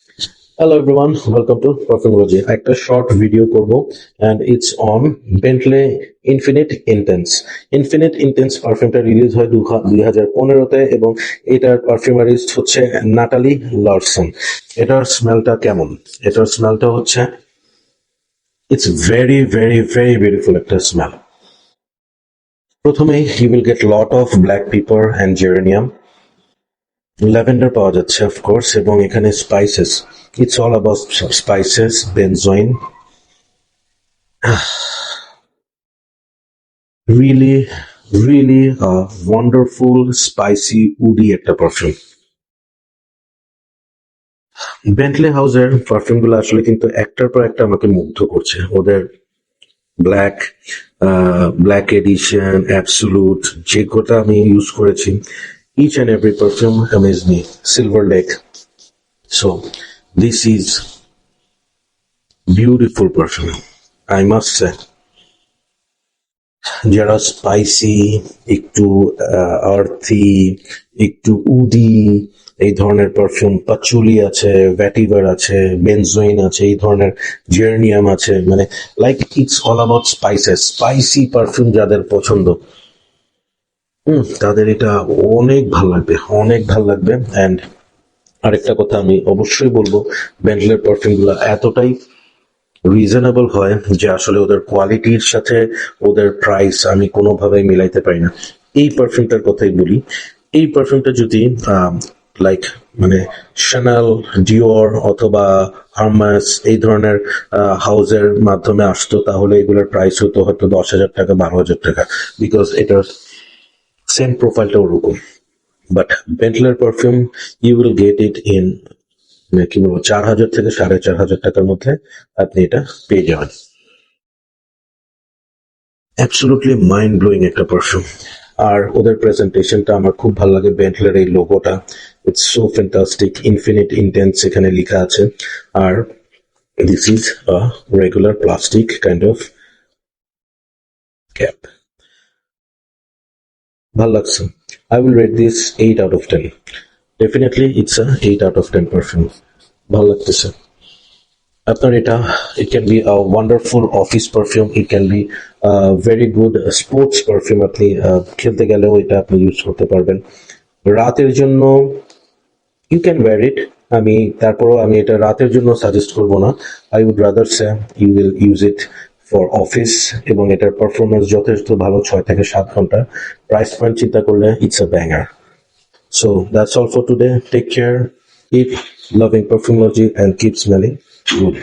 Hello everyone, welcome to Perfumology. একটা short video করব and it's on Bentley Infinite Intense. Infinite Intense পারফিউমটা release হয় 2015-তে এবং এটার পারফিউমারিস্ট হচ্ছে নাটালি লরসন। এটার স্মেলটা কেমন? এটার স্মেলটা হচ্ছে it's very beautiful একটা স্মেল। প্রথমেই you will get lot of black pepper and geranium. Lavender পাওয়া যাচ্ছে অফকোর্স এবং এখানে spices it's all about spices benzoin really really wonderful spicy woody একটা পারফিউম। বেন্টলি হাউসের পারফিউম গুলো আসলে কিন্তু একটার পর একটা আমাকে মুগ্ধ করছে। ওদের ব্ল্যাক ব্ল্যাক এডিশন অ্যাবসোলুট যে কটা আমি ইউজ করেছি, each and every perfume amazed me. Silver Lake. So this is beautiful perfume, I must say. যারা স্পাইসি, একটু আর্থি, একটু উডি এই ধরনের পারফিউম, পাচুলি আছে, ভ্যাটিভার আছে, বেনজোইন আছে, এই ধরনের জেরনিয়াম আছে, মানে like it's all about spices. Spicy perfume যাদের পছন্দ তাদের এটা অনেক ভাল লাগবে, অনেক ভাল লাগবে। অ্যান্ড আরেকটা কথা আমি অবশ্যই বলবো, বেন্টলের পারফিউম গুলা এতটাই রিজনেবল হয় যে আসলে ওদের কোয়ালিটির সাথে ওদের প্রাইস আমি কোনোভাবেই মিলাইতে পারি না। এই পারফিউমটার কথাই বলি, এই পারফিউমটা যদি লাইক মানে শ্যানেল, ডিওর অথবা হার্মাস এই ধরনের হাউসের মাধ্যমে আসতো তাহলে এগুলোর প্রাইস হতো হয়তো 10,000 টাকা, 12,000 টাকা, বিকজ এটার সেম প্রোফাইলটা ওরকম। বাট বেন্টলের perfume you will get it in কি বলবো 4,000 থেকে 4,500 টাকার মধ্যে আপনি এটা পেয়ে যাবেন। অ্যাবসলুটলি মাইন্ড ব্লোয়িং একটা পারফিউম। আর ওদের প্রেজেন্টেশনটা আমার খুব ভালো লাগে, বেন্টলের এই লোগোটা it's so fantastic. Infinite Intense এখানে লেখা আছে, আর this is a regular plastic kind of cap. ভাল লাগছে। I will rate this 8 out of 10. Definitely it's a 8 out of 10 perfume. ভাল লাগতেছে। আপনার এটা it can be a wonderful office perfume, it can be a very good sports perfume, আপনি খেলতে গেলেও এটা আপনি ইউজ করতে পারবেন। রাতের জন্য you can wear it, তারপরও আমি এটা রাতের জন্য সাজেস্ট করব না। I would rather say you will use it for office এবং এটার পারফরমেন্স যথেষ্ট ভালো, 6 থেকে 7 ঘন্টা। প্রাইস পয়েন্ট চিন্তা করলে it's a banger. So that's all for today. Take care, keep loving Perfumology and keep smelling good.